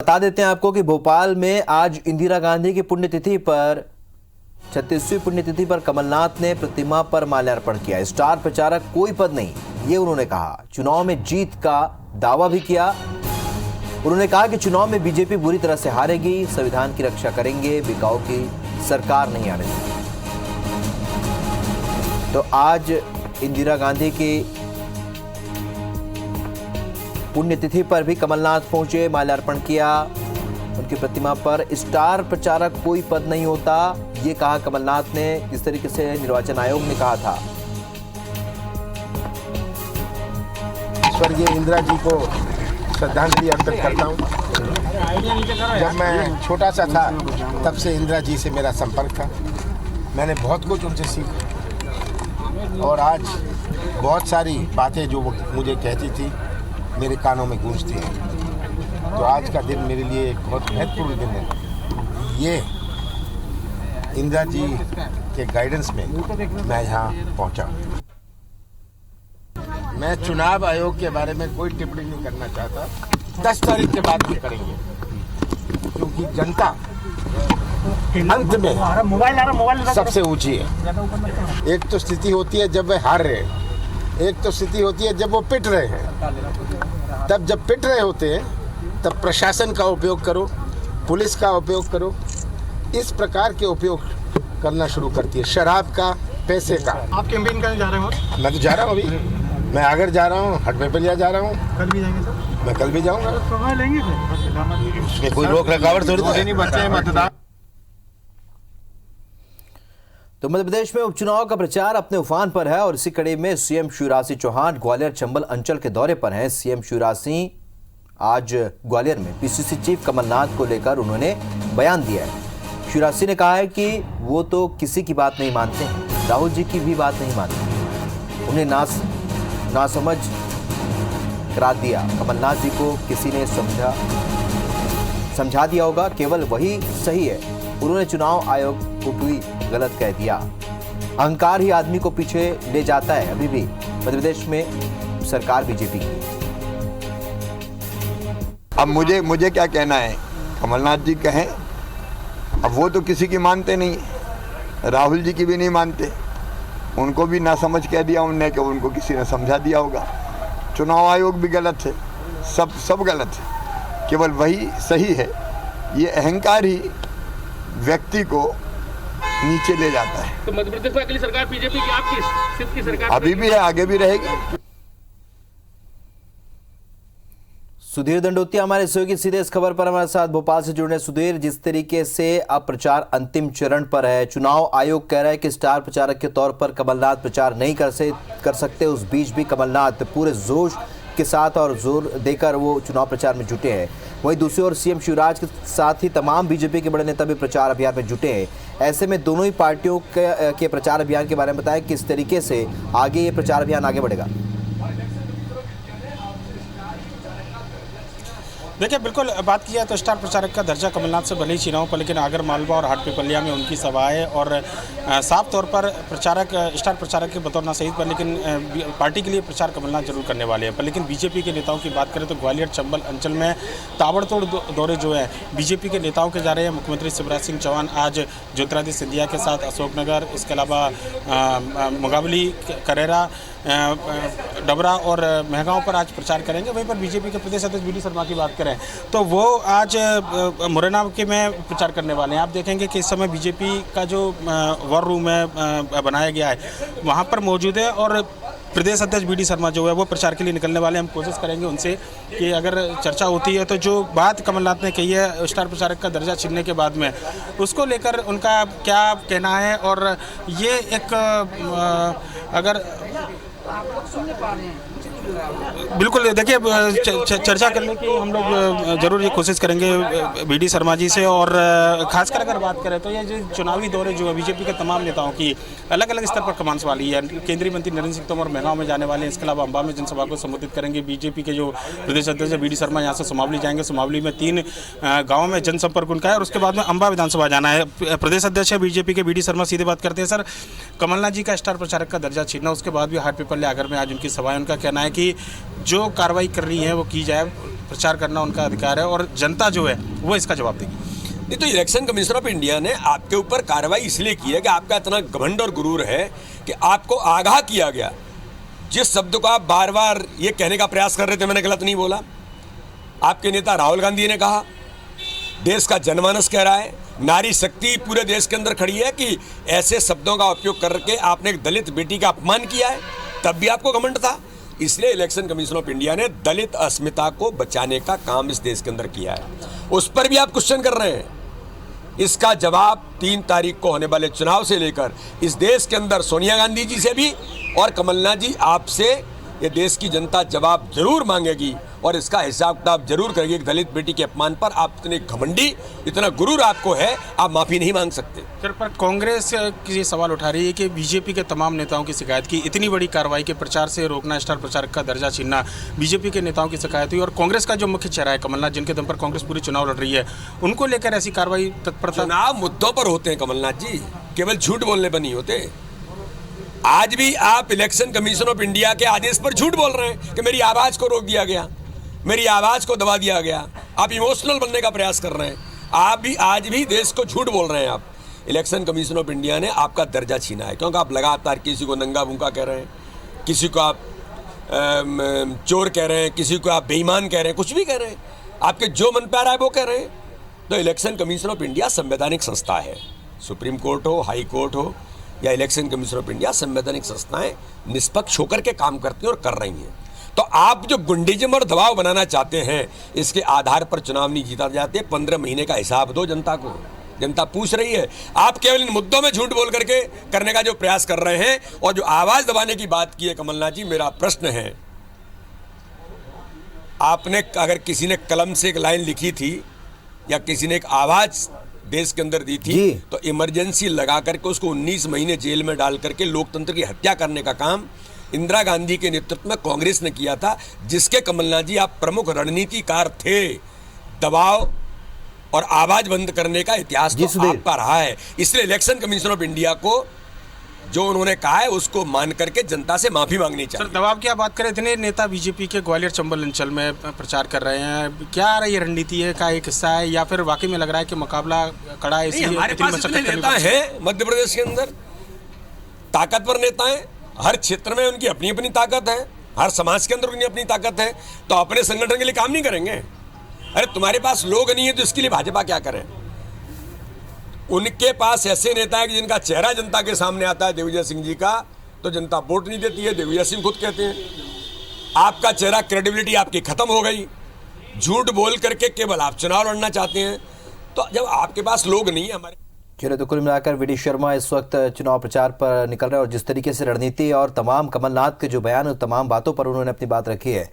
बता देते हैं आपको कि भोपाल में आज इंदिरा गांधी की पुण्यतिथि पर 36वीं पुण्यतिथि पर कमलनाथ ने प्रतिमा पर माल्यार्पण किया। स्टार प्रचारक कोई पद नहीं, ये उन्होंने कहा। चुनाव में जीत का दावा भी किया। उन्होंने कहा कि चुनाव में बीजेपी बुरी तरह से हारेगी, संविधान की रक्षा करेंगे, बिकाऊ की सरकार नहीं आने देगी। तो आज इंदिरा गांधी की पुण्यतिथि पर भी कमलनाथ पहुंचे, माल्यार्पण किया। उनकी प्रतिमा पर स्टार प्रचारक कोई पद नहीं होता, ये कहा कमलनाथ ने, जिस तरीके से निर्वाचन आयोग ने कहा था। स्वर्गीय इंदिरा जी को श्रद्धांजलि अर्पित करता हूँ। जब मैं छोटा सा था तब से इंदिरा जी से मेरा संपर्क था। मैंने बहुत कुछ उनसे सीखा और आज बहुत सारी बातें जो वो मुझे कहती थी मेरे कानों में गूंजती हैं। तो आज का दिन मेरे लिए एक बहुत महत्वपूर्ण दिन है। ये इंदिरा जी के गाइडेंस में मैं यहाँ पहुँचा। मैं चुनाव आयोग के बारे में कोई टिप्पणी नहीं करना चाहता। 10 तारीख के बाद भी करेंगे, क्योंकि जनता अंत में सबसे ऊंची है। एक तो स्थिति होती है जब वे हार रहे हैं, एक तो स्थिति होती है जब वो पिट रहे हैं। तब जब पिट रहे होते हैं तब प्रशासन का उपयोग करो, पुलिस का उपयोग करो, इस प्रकार के उपयोग करना शुरू करती है, शराब का, पैसे का। आप कैंपेन करने जा रहे हो? मैं तो जा रहा हूँ, अभी मैं आगर जा रहा हूँ, हटपिपलिया जा रहा हूँ। कल भी जाएंगे सर? मैं कल भी जाऊँगा। समय लेंगे फिर? उसमें कोई रोक रखावट थोड़ी नहीं बचे मतदान। तो मध्य प्रदेश में उपचुनाव का प्रचार अपने उफान पर है और इसी कड़ी में सीएम शिवराज सिंह चौहान ग्वालियर चंबल अंचल के दौरे पर हैं। सीएम शिवराज सिंह आज ग्वालियर में पीसीसी चीफ कमलनाथ को लेकर उन्होंने बयान दिया है। शिवराज सिंह ने कहा है कि वो तो किसी की बात नहीं मानते हैं, राहुल जी की भी बात नहीं मानते, उन्हें नासमझ करार दिया। कमलनाथ जी को किसी ने समझा दिया होगा, केवल वही सही है। उन्होंने चुनाव आयोग को भी गलत कह दिया। अहंकार ही आदमी को पीछे ले जाता है। अभी भी मध्य प्रदेश में सरकार बीजेपी की। अब मुझे क्या कहना है, कमलनाथ जी कहें। अब वो तो किसी की मानते नहीं, राहुल जी की भी नहीं मानते, उनको भी ना समझ कह दिया उनने कि उनको किसी ने समझा दिया होगा। चुनाव आयोग भी गलत है, सब गलत है, केवल वही सही है। ये अहंकार ही व्यक्ति को नीचे ले जाता है। तो मध्य प्रदेश में अगली सरकार बीजेपी की, आपकी सिर्फ की सरकार अभी भी है, आगे भी रहेगी। सुधीर दंडोतिया हमारे सहयोगी सीधे इस खबर पर हमारे साथ भोपाल से जुड़ने। सुधीर, जिस तरीके से अब प्रचार अंतिम चरण पर है, चुनाव आयोग कह रहा है कि स्टार प्रचारक के तौर पर कमलनाथ प्रचार नहीं कर सकते, उस बीच भी कमलनाथ पूरे जोश के साथ और जोर देकर वो चुनाव प्रचार में जुटे हैं। वहीं दूसरी ओर सीएम शिवराज के साथ ही तमाम बीजेपी के बड़े नेता भी प्रचार अभियान में जुटे हैं। ऐसे में दोनों ही पार्टियों के प्रचार अभियान के बारे में बताएं, किस तरीके से आगे ये प्रचार अभियान आगे बढ़ेगा। देखिए, बिल्कुल बात की जाए तो स्टार प्रचारक का दर्जा कमलनाथ से भले ही चुनाव पर, लेकिन आगर मालवा और हाटपिपलिया में उनकी सभाएं और साफ तौर पर स्टार प्रचारक के बतौर ना सही पर, लेकिन पार्टी के लिए प्रचार कमलनाथ जरूर करने वाले हैं। पर लेकिन बीजेपी के नेताओं की बात करें तो ग्वालियर चंबल अंचल में ताबड़तोड़ दौरे जो हैं बीजेपी के नेताओं के जा रहे हैं। मुख्यमंत्री शिवराज सिंह चौहान आज ज्योतिरादित्य सिंधिया के साथ अशोकनगर, इसके अलावा मुगावली, करेरा, डबरा और महगांव पर आज प्रचार करेंगे। वहीं पर बीजेपी के प्रदेश अध्यक्ष वी.डी. शर्मा की बात करें तो वो आज मुरैना के में प्रचार करने वाले हैं। आप देखेंगे कि इस समय बीजेपी का जो वॉर रूम है बनाया गया है, वहां पर मौजूद है और प्रदेश अध्यक्ष वी.डी. शर्मा जो है वो प्रचार के लिए निकलने वाले हैं। हम कोशिश करेंगे उनसे कि अगर चर्चा होती है तो जो बात कमलनाथ ने कही है स्टार प्रचारक का दर्जा छीनने के बाद में, उसको लेकर उनका क्या कहना है। और ये एक अगर बिल्कुल देखिए, चर्चा करने की हम लोग जरूर ये कोशिश करेंगे वी.डी. शर्मा जी से। और खासकर अगर बात करें तो ये जो चुनावी दौरे जो है बीजेपी के तमाम नेताओं की अलग अलग स्तर पर कमांस वाली है। केंद्रीय मंत्री नरेंद्र सिंह तोमर महगांव में जाने वाले हैं, इसके अलावा अंबा में जनसभा को संबोधित करेंगे। बीजेपी के जो प्रदेश अध्यक्ष वी.डी. शर्मा यहाँ से सुमावली जाएंगे, सुमावली में 3 गाँव में जनसंपर्क उनका है और उसके बाद में अंबा विधानसभा जाना है। प्रदेश अध्यक्ष है बीजेपी के वी.डी. शर्मा, सीधे बात करते हैं। सर, कमलनाथ जी का स्टार प्रचारक का दर्जा छीनना, उसके बाद भी हाटपिपलिया आगर में आज उनकी सभा है, उनका कहना है कि जो कार्रवाई कर रही है वो की जाए, प्रचार करना उनका अधिकार है और जनता जो है वो इसका जवाब देगी। नहीं तो इलेक्शन कमीशन ऑफ इंडिया ने आपके ऊपर कार्रवाई इसलिए की है कि आपका इतना घमंड और गुरूर है कि आपको आगाह किया गया। जिस शब्द को आप बार बार ये कहने का प्रयास कर रहे थे, मैंने गलत नहीं बोला। आपके नेता राहुल गांधी ने कहा, देश का जनमानस कह रहा है, नारी शक्ति पूरे देश के अंदर खड़ी है कि ऐसे शब्दों का उपयोग करके आपने एक दलित बेटी का अपमान किया है, तब भी आपको घमंड था। इसलिए इलेक्शन कमीशन ऑफ इंडिया ने दलित अस्मिता को बचाने का काम इस देश के अंदर किया है। उस पर भी आप क्वेश्चन कर रहे हैं। इसका जवाब 3 तारीख को होने वाले चुनाव से लेकर इस देश के अंदर सोनिया गांधी जी से भी और कमलनाथ जी आपसे ये देश की जनता जवाब जरूर मांगेगी और इसका हिसाब किताब जरूर करेगी। एक दलित बेटी के अपमान पर आप इतने घमंडी, इतना गुरूर आपको है, आप माफी नहीं मांग सकते। सर, पर कांग्रेस ये सवाल उठा रही है कि बीजेपी के तमाम नेताओं की शिकायत की, इतनी बड़ी कार्रवाई के प्रचार से रोकना, स्टार प्रचारक का दर्जा छीनना, बीजेपी के नेताओं की शिकायत हुई और कांग्रेस का जो मुख्य चेहरा है कमलनाथ, जिनके दम पर कांग्रेस पूरी चुनाव लड़ रही है, उनको लेकर ऐसी कार्रवाई तत्परता। चुनाव मुद्दों पर होते हैं कमलनाथ जी, केवल झूठ बोलने पर नहीं होते। आज भी आप इलेक्शन कमीशन ऑफ इंडिया के आदेश पर झूठ बोल रहे हैं कि मेरी आवाज को रोक दिया गया, मेरी आवाज को दबा दिया गया। आप इमोशनल बनने का प्रयास कर रहे हैं। आप भी आज भी देश को झूठ बोल रहे हैं। आप इलेक्शन कमीशन ऑफ इंडिया ने आपका दर्जा छीना है क्योंकि आप लगातार किसी को नंगा भूखा कह रहे हैं, किसी को आप चोर कह रहे हैं, किसी को आप बेईमान कह रहे हैं, कुछ भी कह रहे हैं। आपके जो मन पे आ रहा है वो कह रहे हैं। तो इलेक्शन कमीशन ऑफ इंडिया संवैधानिक संस्था है। सुप्रीम कोर्ट हो, हाई कोर्ट हो या इलेक्शन कमीशन ऑफ इंडिया, संवैधानिक संस्थाएं निष्पक्ष होकर के काम करती हैं और कर रही हैं। तो आप जो गुंडिज्म और दबाव बनाना चाहते हैं, इसके आधार पर चुनाव नहीं जीता जाते। 15 महीने का हिसाब दो जनता को। जनता पूछ रही है। आप केवल इन मुद्दों में झूठ बोल करके करने का जो प्रयास कर रहे हैं और जो आवाज दबाने की बात की है कमलनाथ जी, मेरा प्रश्न है, आपने अगर किसी ने कलम से एक लाइन लिखी थी या किसी ने एक आवाज देश के अंदर दी थी तो इमरजेंसी लगा करके उसको 19 महीने जेल में डाल करके लोकतंत्र की हत्या करने का काम इंदिरा गांधी के नेतृत्व में कांग्रेस ने किया था, जिसके कमलनाथ जी आप प्रमुख रणनीतिकार थे। दबाव और आवाज बंद करने का इतिहास तो आपका रहा है। इसलिए इलेक्शन कमीशन ऑफ इंडिया को जो उन्होंने कहा है उसको मान करके जनता से माफी मांगनी चाहिए। सर, दबाव की आप बात करें, इतने नेता बीजेपी के ग्वालियर चंबल अंचल में प्रचार कर रहे हैं, क्या ये रणनीति है का एक हिस्सा है या फिर वाकई में लग रहा है कि मुकाबला कड़ा है? इसलिए हमारे पास इतने नेता हैं मध्य प्रदेश के अंदर, ताकतवर नेता हैं। हर क्षेत्र में उनकी अपनी अपनी ताकत है, हर समाज के अंदर उनकी अपनी ताकत है। तो अपने संगठन के लिए काम नहीं करेंगे? अरे तुम्हारे पास लोग नहीं है तो इसके लिए भाजपा क्या करें? उनके पास ऐसे नेता है कि जिनका चेहरा जनता के सामने आता है, दिग्विजय सिंह जी का, तो जनता वोट नहीं देती है। दिग्विजय सिंह खुद कहते हैं आपका चेहरा, क्रेडिबिलिटी आपकी खत्म हो गई। झूठ बोल करके केवल आप चुनाव लड़ना चाहते हैं। तो जब आपके पास लोग नहीं है हमारे। चलिए, तो कुल मिलाकर वी डी शर्मा इस वक्त चुनाव प्रचार पर निकल रहे हैं और जिस तरीके से रणनीति और तमाम कमलनाथ के जो बयान, तमाम बातों पर उन्होंने अपनी बात रखी है।